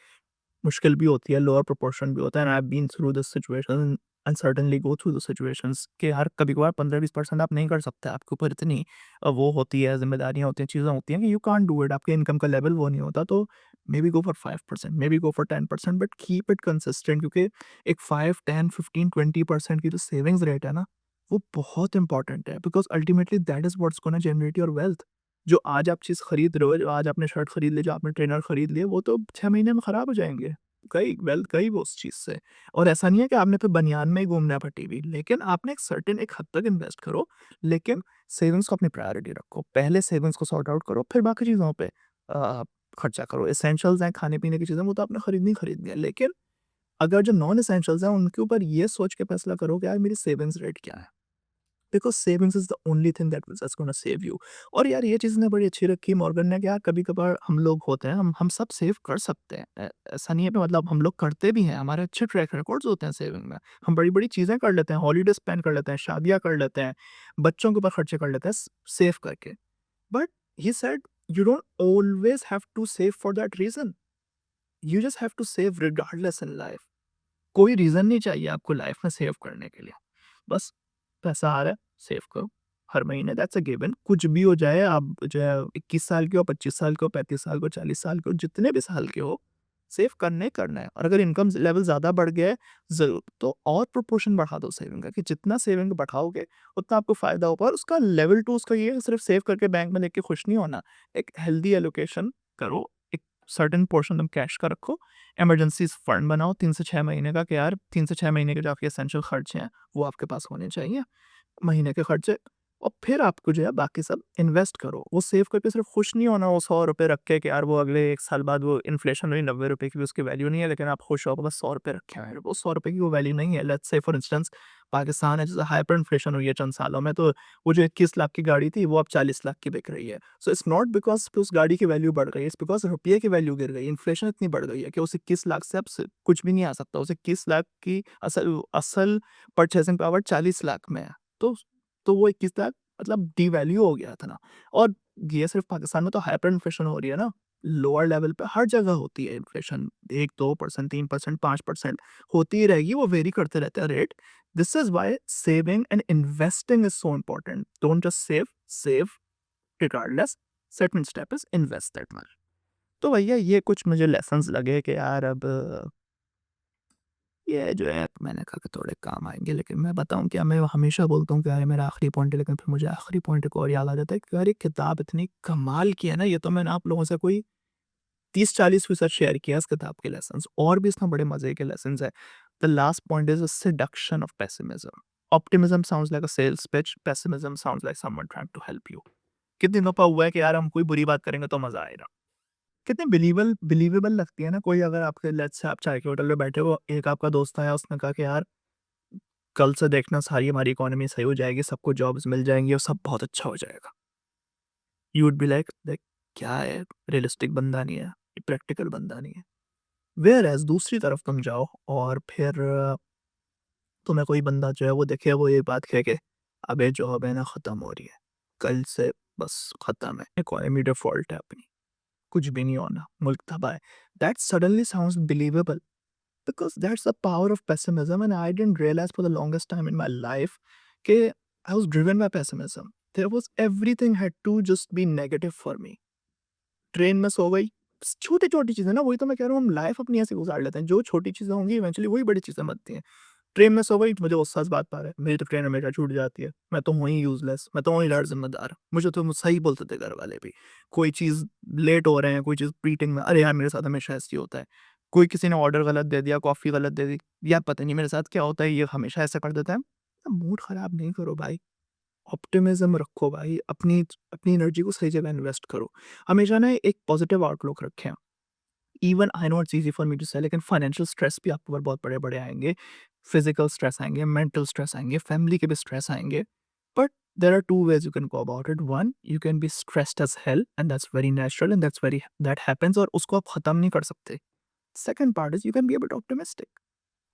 मुश्किल भी होती है, लोअर प्रोपोर्शन भी होता है and I have been through this situation and certainly go through the situations कि यार कभी-कभार 15-20% आप नहीं कर सकते। आपके ऊपर इतनी वो होती है, ज़िम्मेदारियाँ होती हैं, चीज़ें होती हैं कि यू कांट डू इट। आपके इनकम का लेवल वो नहीं होता, तो may be go for 5%, may be go for 10% but keep it consistent क्योंकि एक 5, 10, 15, 20% की जो सेविंग्स रेट है ना, वो बहुत इंपॉर्टेंट है because ultimately that is what's gonna generate your wealth. जो आज आप चीज़ खरीद रहे हो, जो आज आपने शर्ट खरीद ली, जो आपने ट्रेनर खरीद लिए, वो तो 6 महीने में खराब हो जाएँगे। गई वेल्थ गई वो उस चीज़ से। और ऐसा नहीं है कि आपने फिर बनियान में ही घूमना है फटी हुई, लेकिन आपने एक सर्टेन एक हद तक इन्वेस्ट करो, लेकिन सेविंग्स को अपनी प्रायोरिटी रखो। पहले सेविंग्स को सॉर्ट आउट करो, फिर बाकी चीज़ों पे खर्चा करो। एसेंशियल्स हैं, खाने-पीने की चीज़ें, वो तो आपने खरीदनी ही खरीदनी है, लेकिन अगर जो नॉन एसेंशियल्स हैं, उनके ऊपर ये सोच के फैसला करो कि यार मेरी सेविंग्स रेट क्या है? Because savings is the only thing that's gonna save you. और यार ये चीज़ ने बड़ी अच्छी रखी मॉर्गन ने कि यार कभी-कभार हम लोग होते हैं, हम सब सेव कर सकते हैं। ऐसा नहीं है कि मतलब हम लोग करते भी हैं, हमारे अच्छे ट्रैक रिकॉर्ड्स होते हैं सेविंग में। हम बड़ी-बड़ी चीज़ें कर लेते हैं, हॉलिडे स्पेंड कर लेते हैं, शादियाँ कर लेते हैं, बच्चों के ऊपर खर्चे कर लेते हैं सेव करके। But he said you don't always have to save for that reason. You just have to save regardless in life. कोई रीज़न नहीं चाहिए आपको लाइफ में सेव करने के लिए। बस पैसा आ रहा है, सेव करो हर महीने, दैट्स अ गिवन। कुछ भी हो जाए, आप जो है 21 साल के हो, 25 साल के हो, 35 साल के हो, 40 साल के हो, जितने भी साल के हो, सेव करना ही करना है। और अगर इनकम लेवल ज़्यादा बढ़ गया है, ज़रूर तो और प्रोपोर्शन बढ़ा दो सेविंग का, कि जितना सेविंग बढ़ाओगे उतना आपको फ़ायदा होगा। और उसका लेवल 2 उसका ये है, सिर्फ सेव करके बैंक में देख के खुश नहीं होना। एक हेल्दी एलोकेशन करो, एक सर्टेन पोर्शन तुम कैश का रखो, इमरजेंसीज़ फंड बनाओ 3 से 6 महीने का, कि यार 3 से 6 महीने के जो आपके एसेंशियल खर्चे हैं, वो आपके पास होने चाहिए, महीने के खर्चे। और फिर आपको जो है बाकी सब इन्वेस्ट करो। वो सेव करके सिर्फ खुश नहीं होना, वो ₹100 रख के कि यार वो अगले 1 साल बाद वो इन्फ्लेशन हुई ₹90 की, भी उसकी वैल्यू नहीं है, लेकिन आप खुश हो बस ₹100 रखे हुए हैं। वो ₹100 की वो वैल्यू नहीं है। Let's say for instance Pakistan है, जैसे हाइपर इन्फ्लेशन हुई है चंद सालों में, तो वो जो 21 लाख की गाड़ी थी, वो अब 40 लाख की बिक रही है। सो इट्स नॉट बिकॉज़ उस गाड़ी की वैल्यू बढ़ गई है, इट्स बिकॉज़ रुपये की वैल्यू गिर गई है। इन्फ्लेशन इतनी बढ़ गई है कि उस 21 लाख से अब स कुछ भी नहीं आ सकता। उस 21 लाख की असल असल परचेज़िंग पावर 40 लाख में है। तो तो वो 21 लाख मतलब डिवैल्यू हो गया था ना। और ये सिर्फ पाकिस्तान में तो हाइपर इन्फ्लेशन हो रही है ना, लोअर लेवल पे हर जगह होती है इन्फ्लेशन। 1-2%, 3%, 5% होती ही रहेगी, वो वेरी करते रहते हैं rate. This is why saving and investing is so important. Don't just save, save regardless, second step is invest that much. तो भैया ये कुछ मुझे लेसन्स लगे कि यार अब ये जो है मैंने कहा कि थोड़े काम आएँगे। लेकिन मैं बताऊँ क्या, मैं हमेशा बोलता हूँ कि यार ये मेरा आखिरी पॉइंट है, लेकिन फिर मुझे आखिरी पॉइंट एक और याद आ जाता है कि यार ये किताब इतनी कमाल की है ना, ये तो मैंने आप लोगों से कोई 30-40% शेयर किया इस किताब के लेसन्स, और भी इसमें बड़े मज़े के लेसन्स हैं। The last point is a seduction of pessimism. Optimism sounds like a sales pitch, pessimism sounds like someone trying to help you. कितनी दफ़ा हुआ है कि यार हम कोई बुरी बात करेंगे तो मज़ा आएगा। कितनी बिलीवेबल लगती है ना। कोई अगर आपके लेट्स से आप चाय के होटल में बैठे हो, एक आपका दोस्त आया, उसने कहा कि यार कल से देखना सारी हमारी इकोनॉमी सही हो जाएगी, सबको जॉब्स मिल जाएँगी और सब बहुत अच्छा हो जाएगा। यू वुड बी लाइक देख क्या है, रियलिस्टिक बंदा नहीं है, ये प्रैक्टिकल बंदा नहीं है। व्हेयर एज़ दूसरी तरफ तुम जाओ और फिर तुम्हें कोई बंदा जो है वो दिखे, वो ये बात कहे कि अबे जॉब है ना ख़त्म हो रही है, कल से बस ख़त्म है, इकोनॉमी डिफ़ॉल्ट है अपनी, कुछ भी नहीं होना, मुल्क तबाह है। That suddenly sounds believable because that's the power of pessimism, and I didn't realize for the longest time in my life कि I was driven by pessimism. There was everything had to just be negative for me. Train में सो गई, छोटी-छोटी चीज़ें ना, वही तो मैं कह रहा हूँ, हम लाइफ अपनी ऐसे गुजार लेते हैं, जो छोटी चीज़ें होंगी इवेंचुअली वही बड़ी चीज़ें बनती हैं। ट्रेन में सो गई, मुझे गुस्सा इस बात पर आ रहा है, मेरी तो ट्रेन हमेशा छूट जाती है, मैं तो हूँ ही यूज़लेस, मैं तो हूँ ही लाड़ ज़िम्मेदार, मुझे तो सही बोलते थे घर वाले भी। कोई चीज़ लेट हो रहे हैं, कोई चीज़ मीटिंग में, अरे यार मेरे साथ हमेशा ऐसे ही होता है। कोई किसी ने ऑर्डर गलत दे दिया, कॉफ़ी गलत दे दी, यार पता नहीं मेरे साथ क्या होता है, ये हमेशा ऐसा कर देता है। मूड ख़राब नहीं करो भाई, ऑप्टिमिज़्म रखो भाई, अपनी अपनी एनर्जी को सही जगह इन्वेस्ट करो। हमेशा ना एक पॉज़िटिव आउटलुक रखें। Even I know it's easy for me to say, लेकिन फाइनेंशियल स्ट्रेस भी आपके ऊपर बहुत बड़े-बड़े आएँगे, फिज़िकल स्ट्रेस आएँगे, मेंटल स्ट्रेस आएँगे, फैमिली के भी स्ट्रेस आएँगे। But there are 2 ways you can go about it. One, you can be stressed as hell and that's very natural and that happens, और उसको आप ख़त्म नहीं कर सकते। Second part is you can be a bit optimistic.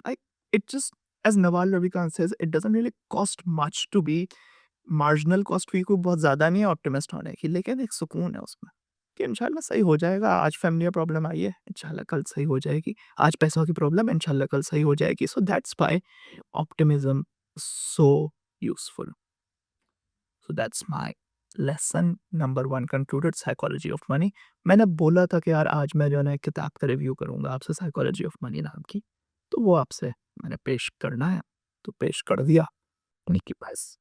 Like, it just, as Nawal Ravikant says, it doesn't really cost much to be marginal cost भी कोई बहुत ज़्यादा नहीं है ऑप्टिमिस्ट होने की, लेकिन एक सुकून है उसमें कि इंशाल्लाह सही हो जाएगा। आज फैमिली में प्रॉब्लम आई है, इंशाल्लाह कल सही हो जाएगी। आज पैसों की प्रॉब्लम है, इंशाल्लाह कल सही हो जाएगी। So that's why optimism so useful. So that's my lesson number 1 concluded, psychology of money. मैंने बोला था कि यार आज मैं जो है ना एक किताब का रिव्यू करूँगा आपसे, साइकोलॉजी ऑफ मनी नाम की, तो वो आपसे मैंने पेश करना है, तो पेश कर दिया। उन्हीं के पास